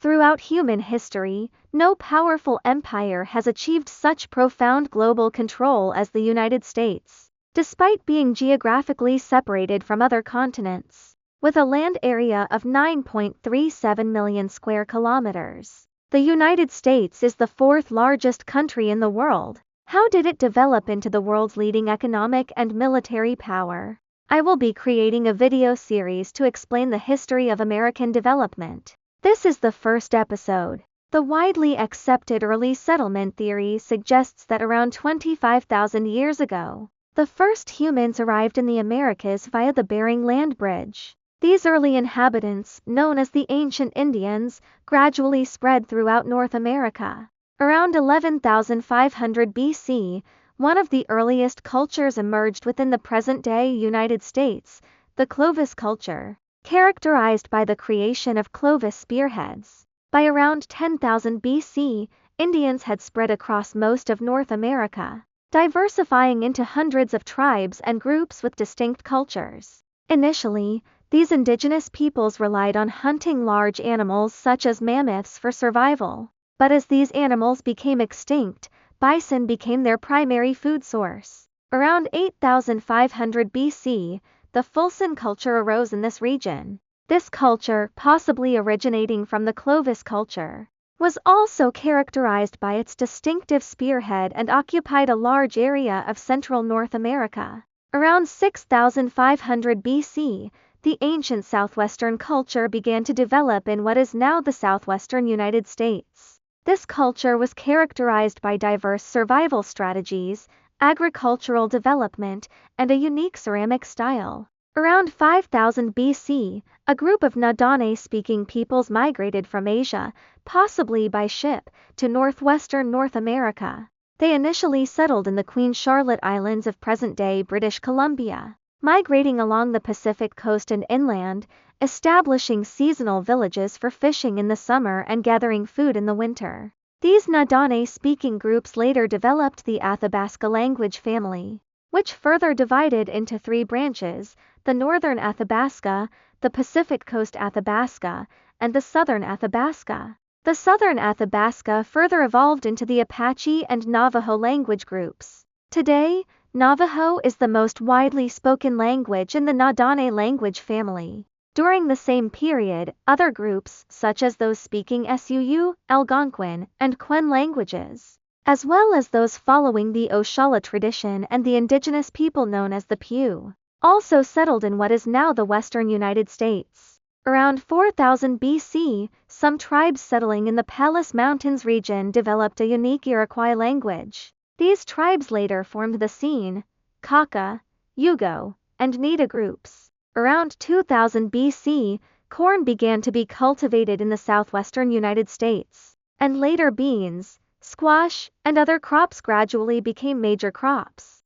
Throughout human history, no powerful empire has achieved such profound global control as the United States, despite being geographically separated from other continents. With a land area of 9.37 million square kilometers, the United States is the fourth largest country in the world. How did it develop into the world's leading economic and military power? I will be creating a video series to explain the history of American development. This is the first episode. The widely accepted early settlement theory suggests that around 25,000 years ago, the first humans arrived in the Americas via the Bering Land Bridge. These early inhabitants, known as the ancient Indians, gradually spread throughout North America. Around 11,500 BC, one of the earliest cultures emerged within the present-day United States, the Clovis culture, characterized by the creation of Clovis spearheads. By around 10,000 BC, Indians had spread across most of North America, diversifying into hundreds of tribes and groups with distinct cultures. Initially, these indigenous peoples relied on hunting large animals such as mammoths for survival. But as these animals became extinct, bison became their primary food source. Around 8,500 BC, the Fulson culture arose in this region. This culture, possibly originating from the Clovis culture, was also characterized by its distinctive spearhead and occupied a large area of central North America. Around 6,500 BC, the ancient southwestern culture began to develop in what is now the southwestern United States. This culture was characterized by diverse survival strategies, agricultural development, and a unique ceramic style. Around 5000 BC, a group of Naudane-speaking peoples migrated from Asia, possibly by ship, to northwestern North America. They initially settled in the Queen Charlotte Islands of present-day British Columbia, migrating along the Pacific coast and inland, establishing seasonal villages for fishing in the summer and gathering food in the winter. These Naudane-speaking groups later developed the Athabasca language family, which further divided into three branches: the Northern Athabasca, the Pacific Coast Athabasca, and the Southern Athabasca. The Southern Athabasca further evolved into the Apache and Navajo language groups. Today, Navajo is the most widely spoken language in the Naudane language family. During the same period, other groups, such as those speaking Suu, Algonquin, and Quen languages, as well as those following the Oshala tradition and the indigenous people known as the Pyu, also settled in what is now the western United States. Around 4000 BC, some tribes settling in the Palace Mountains region developed a unique Iroquois language. These tribes later formed the Seine, Kaka, Yugo, and Nida groups. Around 2000 BC, corn began to be cultivated in the southwestern United States, and later beans, squash, and other crops gradually became major crops.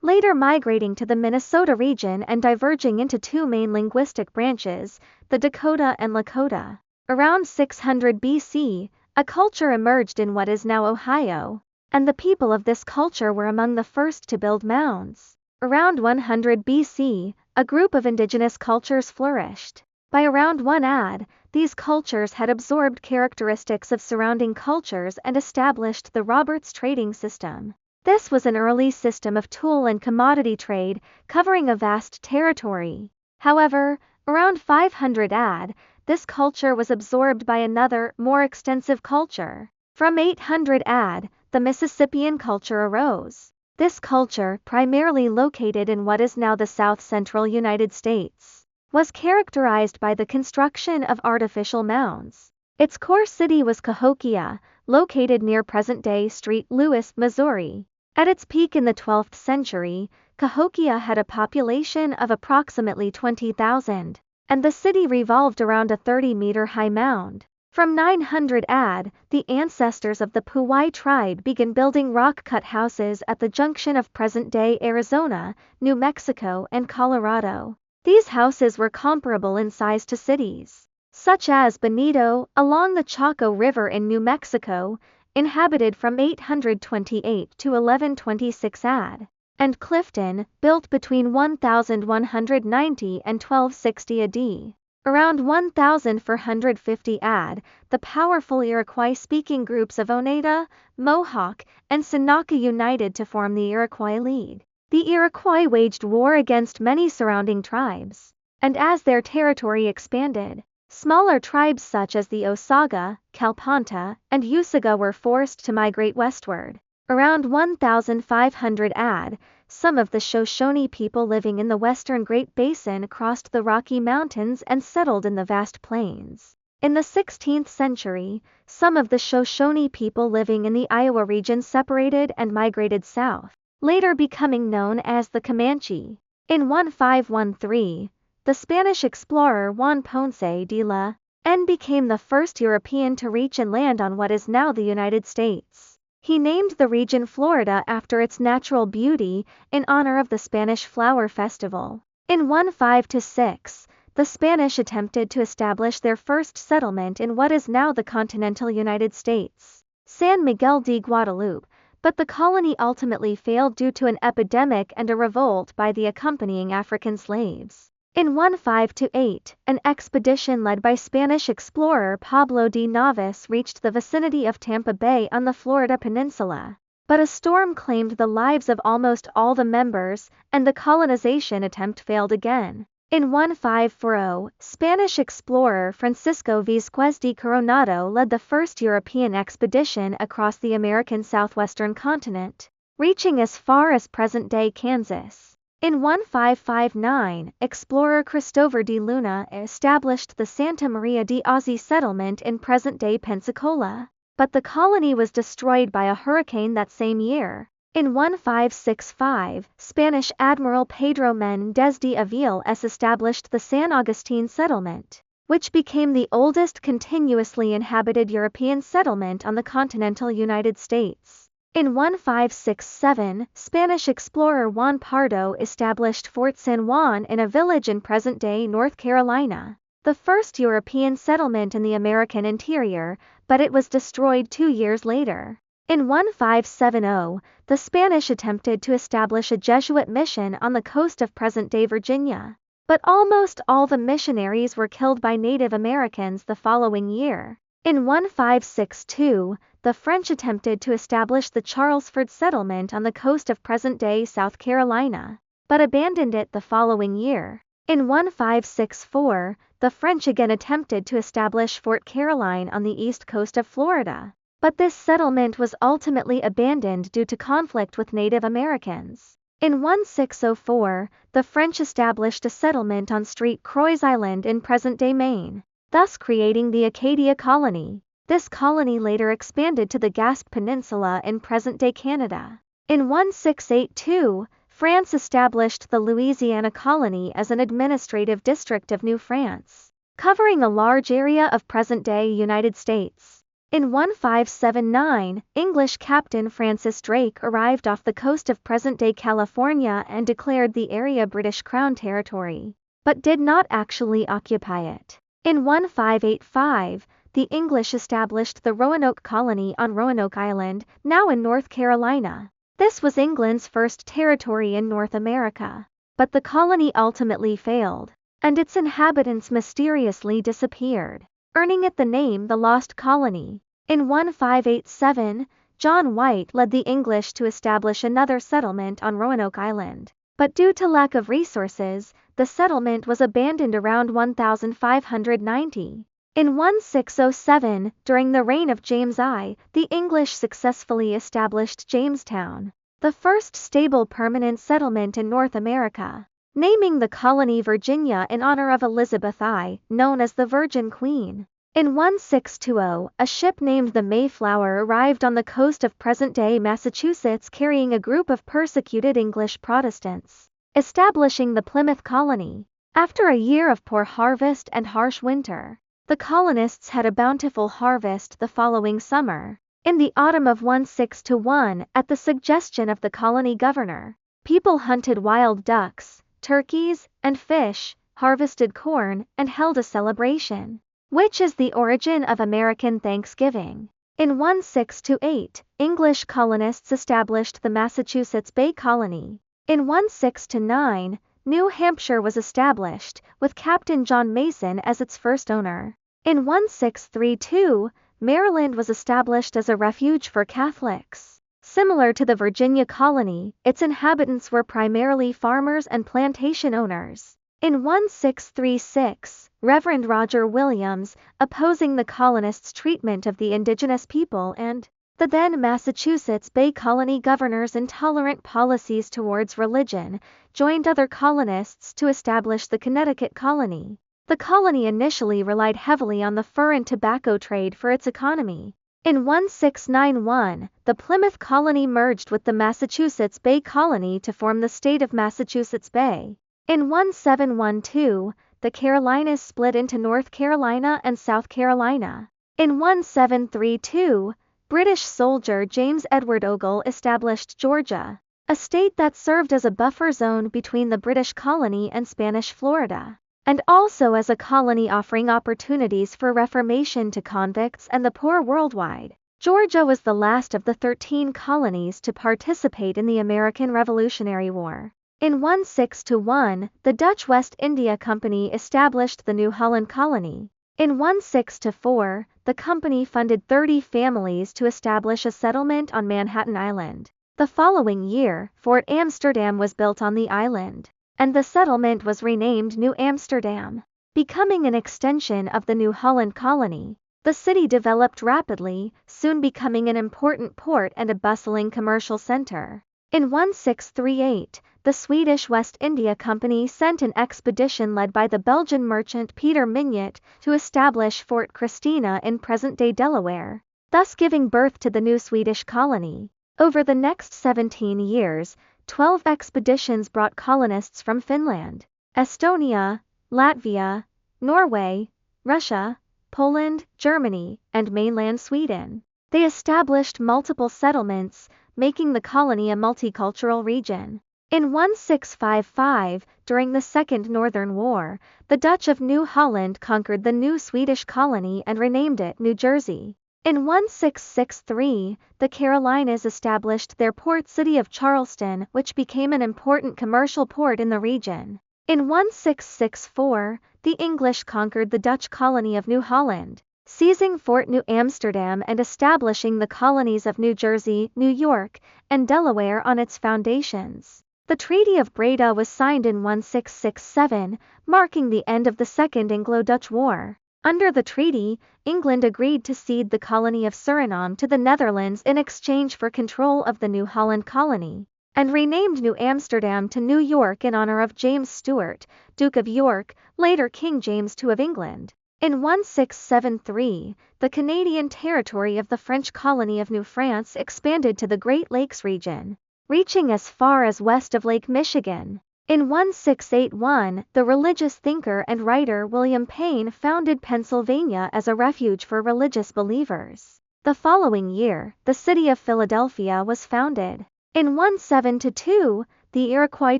Later migrating to the Minnesota region and diverging into two main linguistic branches, the Dakota and Lakota. Around 600 BC, a culture emerged in what is now Ohio, and the people of this culture were among the first to build mounds. Around 100 BC, a group of indigenous cultures flourished. By around 1 AD, these cultures had absorbed characteristics of surrounding cultures and established the Roberts trading system. This was an early system of tool and commodity trade, covering a vast territory. However, around 500 AD, this culture was absorbed by another, more extensive culture. From 800 AD, the Mississippian culture arose. This culture, primarily located in what is now the south-central United States, was characterized by the construction of artificial mounds. Its core city was Cahokia, located near present-day St. Louis, Missouri. At its peak in the 12th century, Cahokia had a population of approximately 20,000, and the city revolved around a 30-meter-high mound. From 900 AD, the ancestors of the Puuai tribe began building rock-cut houses at the junction of present-day Arizona, New Mexico, and Colorado. These houses were comparable in size to cities, such as Bonito, along the Chaco River in New Mexico, inhabited from 828 to 1126 AD. and Clifton, built between 1190 and 1260 AD. Around 1450 AD, the powerful Iroquois-speaking groups of Oneida, Mohawk, and Seneca united to form the Iroquois League. The Iroquois waged war against many surrounding tribes, and as their territory expanded, smaller tribes such as the Osaga, Kalpanta, and Usaga were forced to migrate westward. Around 1500 AD, some of the Shoshone people living in the western Great Basin crossed the Rocky Mountains and settled in the vast plains. In the 16th century, some of the Shoshone people living in the Iowa region separated and migrated south, later becoming known as the Comanche. In 1513, the Spanish explorer Juan Ponce de León became the first European to reach and land on what is now the United States. He named the region Florida after its natural beauty, in honor of the Spanish Flower Festival. In 1526, the Spanish attempted to establish their first settlement in what is now the continental United States, San Miguel de Guadalupe, but the colony ultimately failed due to an epidemic and a revolt by the accompanying African slaves. In 1528, an expedition led by Spanish explorer Pablo de Navas reached the vicinity of Tampa Bay on the Florida Peninsula, but a storm claimed the lives of almost all the members, and the colonization attempt failed again. In 1540, Spanish explorer Francisco Vázquez de Coronado led the first European expedition across the American southwestern continent, reaching as far as present-day Kansas. In 1559, explorer Cristóbal de Luna established the Santa Maria de Ozzie settlement in present-day Pensacola, but the colony was destroyed by a hurricane that same year. In 1565, Spanish Admiral Pedro Méndez de Aviles established the San Agustín settlement, which became the oldest continuously inhabited European settlement on the continental United States. In 1567, Spanish explorer Juan Pardo established Fort San Juan in a village in present-day North Carolina, the first European settlement in the American interior, but it was destroyed 2 years later. In 1570, the Spanish attempted to establish a Jesuit mission on the coast of present-day Virginia, but almost all the missionaries were killed by Native Americans the following year. In 1562, the French attempted to establish the Charlesford settlement on the coast of present-day South Carolina, but abandoned it the following year. In 1564, the French again attempted to establish Fort Caroline on the east coast of Florida, but this settlement was ultimately abandoned due to conflict with Native Americans. In 1604, the French established a settlement on St. Croix Island in present-day Maine, thus creating the Acadia colony. This colony later expanded to the Gaspe Peninsula in present-day Canada. In 1682, France established the Louisiana colony as an administrative district of New France, covering a large area of present-day United States. In 1579, English Captain Francis Drake arrived off the coast of present-day California and declared the area British Crown territory, but did not actually occupy it. In 1585, the English established the Roanoke colony on Roanoke Island, now in North Carolina. This was England's first territory in North America, but the colony ultimately failed, and its inhabitants mysteriously disappeared, earning it the name the Lost Colony. In 1587, John White led the English to establish another settlement on Roanoke Island, but due to lack of resources, the settlement was abandoned around 1590. In 1607, during the reign of James I, the English successfully established Jamestown, the first stable permanent settlement in North America, naming the colony Virginia in honor of Elizabeth I, known as the Virgin Queen. In 1620, a ship named the Mayflower arrived on the coast of present-day Massachusetts carrying a group of persecuted English Protestants, establishing the Plymouth colony. After a year of poor harvest and harsh winter, the colonists had a bountiful harvest the following summer. In the autumn of 1621, at the suggestion of the colony governor, people hunted wild ducks, turkeys, and fish, harvested corn, and held a celebration, which is the origin of American Thanksgiving. In 1628, English colonists established the Massachusetts Bay Colony, In 16-9, New Hampshire was established, with Captain John Mason as its first owner. In 1632, Maryland was established as a refuge for Catholics. Similar to the Virginia colony, its inhabitants were primarily farmers and plantation owners. In 1636, Reverend Roger Williams, opposing the colonists' treatment of the indigenous people and the then Massachusetts Bay Colony governor's intolerant policies towards religion, joined other colonists to establish the Connecticut colony. The colony initially relied heavily on the fur and tobacco trade for its economy. In 1691, the Plymouth colony merged with the Massachusetts Bay Colony to form the state of Massachusetts Bay. In 1712, the Carolinas split into North Carolina and South Carolina. In 1732, British soldier James Edward Ogle established Georgia, a state that served as a buffer zone between the British colony and Spanish Florida, and also as a colony offering opportunities for reformation to convicts and the poor worldwide. Georgia was the last of the 13 colonies to participate in the American Revolutionary War. In 1621, the Dutch West India Company established the New Holland colony. In 1624, the company funded 30 families to establish a settlement on Manhattan Island. The following year, Fort Amsterdam was built on the island, and the settlement was renamed New Amsterdam, becoming an extension of the New Holland colony. The city developed rapidly, soon becoming an important port and a bustling commercial center. In 1638, the Swedish West India Company sent an expedition led by the Belgian merchant Peter Mignet to establish Fort Christina in present-day Delaware, thus giving birth to the new Swedish colony. Over the next 17 years, 12 expeditions brought colonists from Finland, Estonia, Latvia, Norway, Russia, Poland, Germany, and mainland Sweden. They established multiple settlements, making the colony a multicultural region. In 1655, during the Second Northern War, the Dutch of New Holland conquered the new Swedish colony and renamed it New Jersey. In 1663, the Carolinas established their port city of Charleston, which became an important commercial port in the region. In 1664, the English conquered the Dutch colony of New Holland, seizing Fort New Amsterdam and establishing the colonies of New Jersey, New York, and Delaware on its foundations. The Treaty of Breda was signed in 1667, marking the end of the Second Anglo-Dutch War. Under the treaty, England agreed to cede the colony of Suriname to the Netherlands in exchange for control of the New Holland colony, and renamed New Amsterdam to New York in honor of James Stuart, Duke of York, later King James II of England. In 1673, the Canadian territory of the French colony of New France expanded to the Great Lakes region, reaching as far as west of Lake Michigan. In 1681, the religious thinker and writer William Paine founded Pennsylvania as a refuge for religious believers. The following year, the city of Philadelphia was founded. In 1722, the Iroquois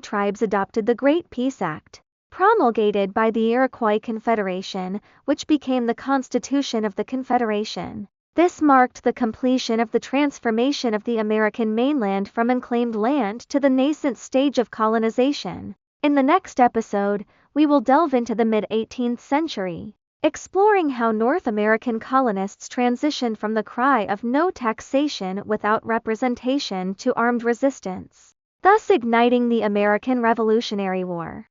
tribes adopted the Great Peace Act, promulgated by the Iroquois Confederation, which became the Constitution of the Confederation. This marked the completion of the transformation of the American mainland from unclaimed land to the nascent stage of colonization. In the next episode, we will delve into the mid-18th century, exploring how North American colonists transitioned from the cry of no taxation without representation to armed resistance, thus igniting the American Revolutionary War.